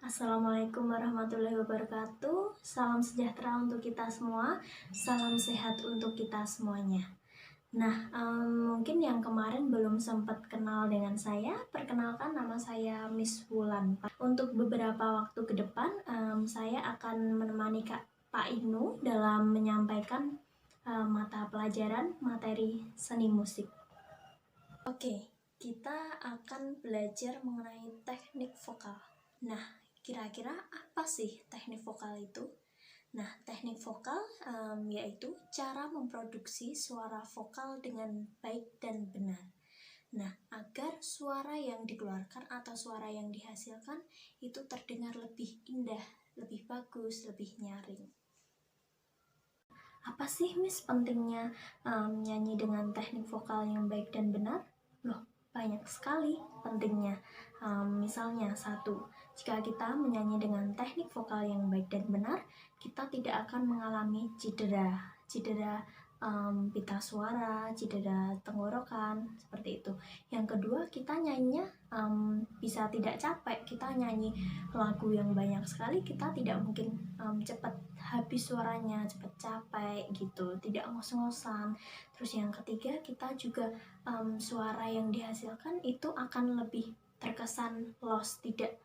Assalamualaikum warahmatullahi wabarakatuh. Salam sejahtera untuk kita semua. Salam sehat untuk kita semuanya. Nah, mungkin yang kemarin belum sempat kenal dengan saya, perkenalkan nama saya Miss Wulan. Untuk beberapa waktu ke depan, saya akan menemani Pak Ibnu dalam menyampaikan mata pelajaran materi seni musik. Oke, kita akan belajar mengenai teknik vokal. Nah, kira-kira apa sih teknik vokal itu? Nah, teknik vokal yaitu cara memproduksi suara vokal dengan baik dan benar. Nah, agar suara yang dikeluarkan atau suara yang dihasilkan itu terdengar lebih indah, lebih bagus, lebih nyaring. Apa sih, Miss, pentingnya nyanyi dengan teknik vokal yang baik dan benar? Loh, banyak sekali pentingnya. Misalnya, satu, jika kita menyanyi dengan teknik vokal yang baik dan benar, kita tidak akan mengalami cedera pita suara, cedera tenggorokan, seperti itu. Yang kedua, kita nyanyinya bisa tidak capek. Kita nyanyi lagu yang banyak sekali, kita tidak mungkin cepat habis suaranya, cepat capek gitu, tidak ngos-ngosan. Terus yang ketiga, kita juga suara yang dihasilkan itu akan lebih terkesan lost, tidak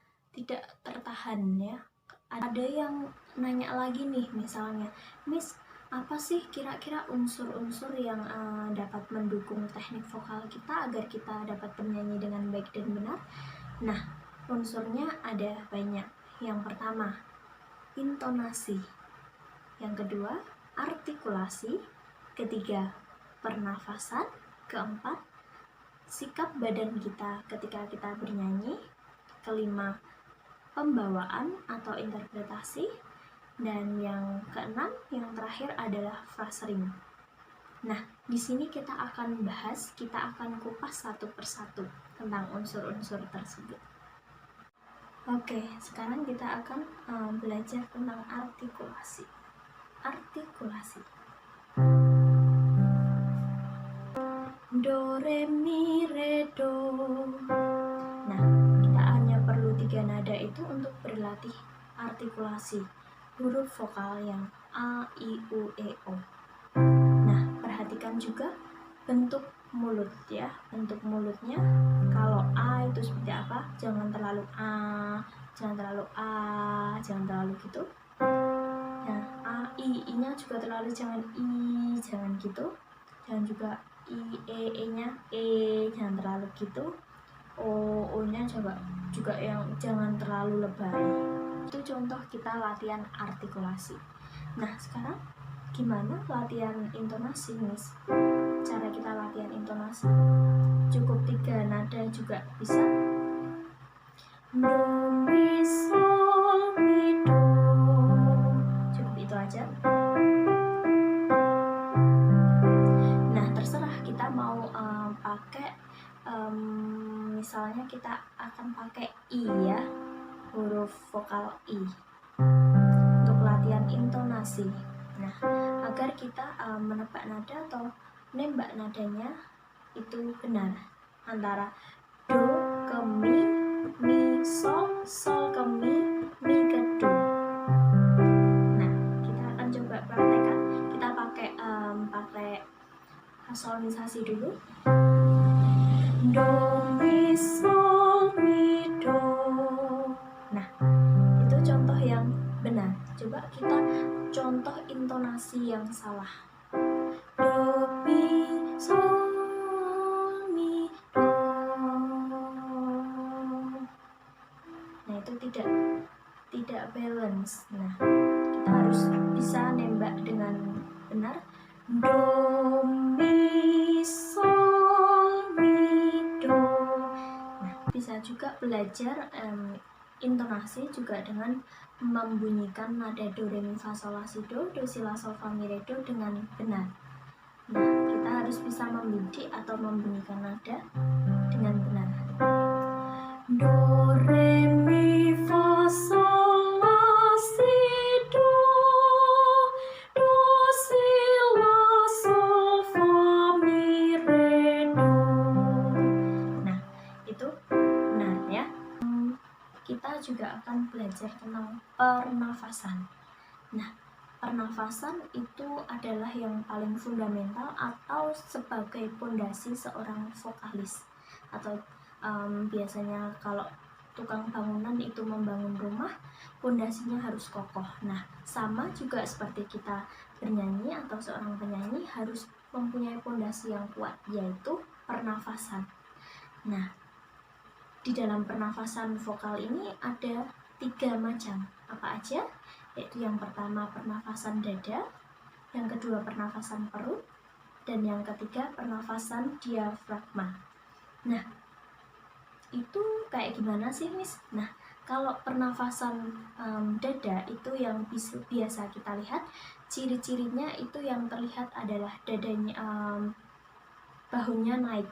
tertahan ya. Ada yang nanya lagi nih, misalnya, Miss, apa sih kira-kira unsur-unsur yang dapat mendukung teknik vokal kita agar kita dapat bernyanyi dengan baik dan benar? Nah, unsurnya ada banyak. Yang pertama, intonasi. Yang kedua, artikulasi. Ketiga, pernafasan. Keempat, sikap badan kita ketika kita bernyanyi. Kelima, pembawaan atau interpretasi. Dan yang keenam, yang terakhir adalah phrasing. Nah, di sini kita akan bahas, kita akan kupas satu persatu tentang unsur-unsur tersebut. Oke, sekarang kita akan belajar tentang artikulasi. Artikulasi. Do, re, mi, re, do. Nah, kita hanya perlu 3 nada itu untuk berlatih artikulasi huruf vokal yang A, I, U, E, O. Nah, perhatikan juga bentuk mulut ya. Bentuk mulutnya, kalau A itu seperti apa? Jangan terlalu A, jangan terlalu A, jangan terlalu gitu. Nah, A, I-nya juga terlalu jangan I, jangan gitu. Jangan juga I, E-nya jangan terlalu gitu. O-nya juga yang jangan terlalu lebay. Itu contoh kita latihan artikulasi. Nah, sekarang gimana latihan intonasi, Miss? Cara kita latihan intonasi cukup 3 nada juga bisa. Do, mi, sol, mi, do. Cukup itu aja. Nah, terserah kita mau pakai misalnya kita akan pakai I ya, huruf vokal I untuk latihan intonasi. Nah, agar kita menebak nada atau nembak nadanya itu benar antara do ke mi, sol, sol ke mi ke do. Nah, kita akan coba praktekkan. Kita pakai hasonisasi dulu. Do, mi, sol, mi, do. Nah, itu contoh yang benar. Coba kita contoh intonasi yang salah. Do, mi, sol, mi, do. Nah, itu tidak balance. Nah, kita harus bisa nembak dengan benar. Do, mi, sol, mi, do. Nah, bisa juga belajar intonasi juga dengan membunyikan nada do, re, mi, fa, sol, la, si, do si, la, sol, fa, mi, re, do dengan benar. Nah, kita harus bisa membidik atau membunyikan nada dengan benar. Do, re, mi, fa, sol, la, si, do si, la, sol, fa, mi, re, do. Nah, itu benar ya. Kita juga juga akan belajar tentang pernafasan. Nah, pernafasan itu adalah yang paling fundamental atau sebagai pondasi seorang vokalis. Atau biasanya kalau tukang bangunan itu membangun rumah, pondasinya harus kokoh. Nah, sama juga seperti kita bernyanyi atau seorang penyanyi harus mempunyai pondasi yang kuat, yaitu pernafasan. Nah, di dalam pernafasan vokal ini ada 3 macam. Apa aja? Yaitu yang pertama pernafasan dada, yang kedua pernafasan perut, dan yang ketiga pernafasan diafragma. Nah, itu kayak gimana sih, Miss? Nah, kalau pernafasan dada itu yang biasa kita lihat, ciri-cirinya itu yang terlihat adalah dadanya, bahunya naik.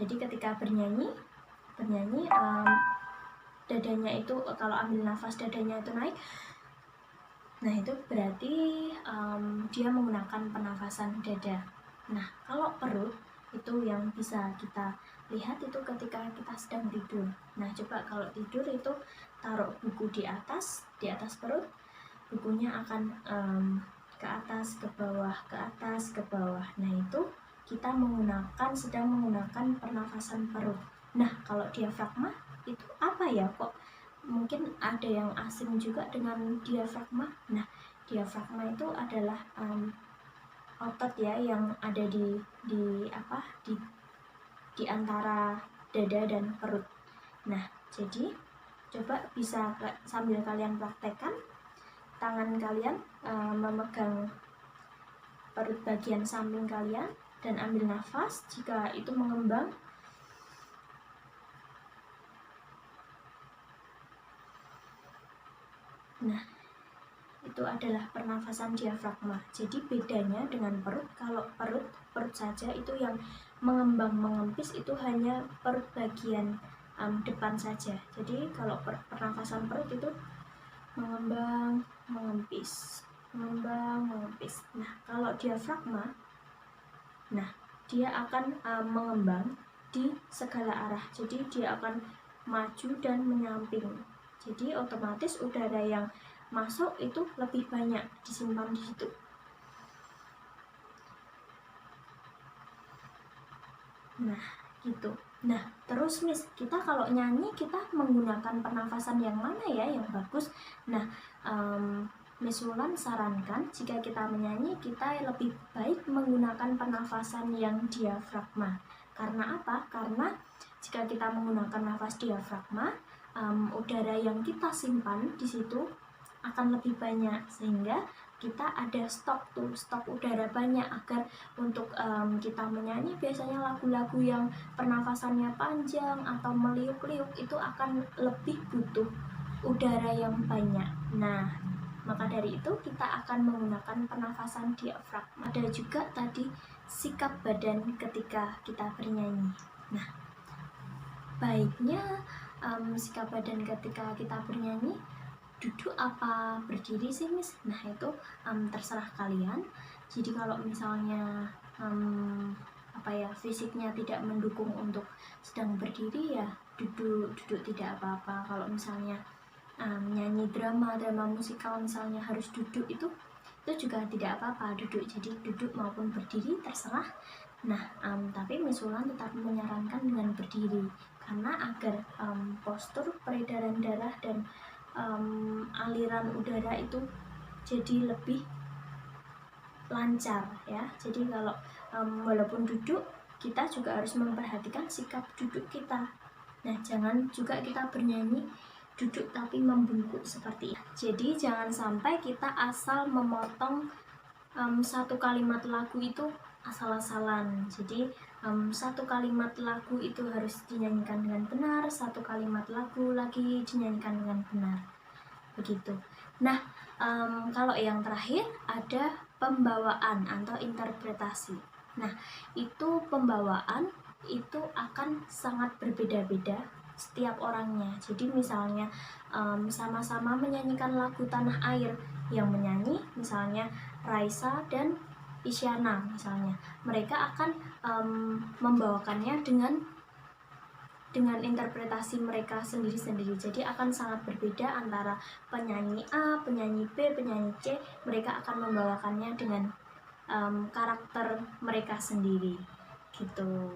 Jadi ketika bernyanyi dadanya itu, kalau ambil nafas dadanya itu naik, nah itu berarti dia menggunakan pernafasan dada. Nah, kalau perut itu yang bisa kita lihat itu ketika kita sedang tidur. Nah, coba kalau tidur itu taruh buku di atas perut, bukunya akan ke atas, ke bawah, ke atas, ke bawah. Nah, itu kita sedang menggunakan pernafasan perut. Nah, kalau diafragma itu apa ya? Kok mungkin ada yang asing juga dengan diafragma. Nah, diafragma itu adalah otot ya yang ada di antara dada dan perut. Nah, jadi coba bisa sambil kalian praktekkan, tangan kalian memegang perut bagian samping kalian dan ambil nafas. Jika itu mengembang, nah itu adalah pernafasan diafragma. Jadi bedanya dengan perut, kalau perut saja itu yang mengembang mengempis itu hanya perut bagian depan saja. Jadi kalau pernafasan perut itu mengembang mengempis, mengembang mengempis. Nah, kalau diafragma, nah dia akan mengembang di segala arah. Jadi dia akan maju dan menyamping. Jadi otomatis udara yang masuk itu lebih banyak disimpan di situ. Nah, gitu. Nah, terus Miss, kita kalau nyanyi kita menggunakan pernafasan yang mana ya yang bagus? Nah, Miss Wulan sarankan jika kita menyanyi kita lebih baik menggunakan pernafasan yang diafragma. Karena apa? Karena jika kita menggunakan nafas diafragma, udara yang kita simpan di situ akan lebih banyak, sehingga kita ada stok udara banyak agar untuk kita menyanyi biasanya lagu-lagu yang pernafasannya panjang atau meliuk-liuk itu akan lebih butuh udara yang banyak. Nah, maka dari itu kita akan menggunakan pernafasan diafragma. Ada juga tadi sikap badan ketika kita bernyanyi. Nah, baiknya sikap badan ketika kita bernyanyi duduk apa berdiri sih, Miss? Nah, itu terserah kalian. Jadi kalau misalnya fisiknya tidak mendukung untuk sedang berdiri ya duduk tidak apa-apa. Kalau misalnya nyanyi drama musikal misalnya harus duduk itu juga tidak apa-apa duduk. Jadi duduk maupun berdiri terserah. Nah, tapi Miss Wulan tetap menyarankan dengan berdiri karena agar postur peredaran darah dan aliran udara itu jadi lebih lancar ya. Jadi kalau walaupun duduk kita juga harus memperhatikan sikap duduk kita. Nah, jangan juga kita bernyanyi duduk tapi membungkuk seperti ini. Jadi jangan sampai kita asal memotong satu kalimat lagu itu asal-asalan. Jadi satu kalimat lagu itu harus dinyanyikan dengan benar, satu kalimat lagu lagi dinyanyikan dengan benar, begitu. Nah, kalau yang terakhir ada pembawaan atau interpretasi. Nah, itu pembawaan itu akan sangat berbeda-beda setiap orangnya. Jadi misalnya sama-sama menyanyikan lagu Tanah Air, yang menyanyi misalnya Raisa dan Isyana misalnya, mereka akan membawakannya dengan dengan interpretasi mereka sendiri-sendiri. Jadi akan sangat berbeda antara penyanyi A, penyanyi B, penyanyi C. Mereka akan membawakannya dengan karakter mereka sendiri gitu.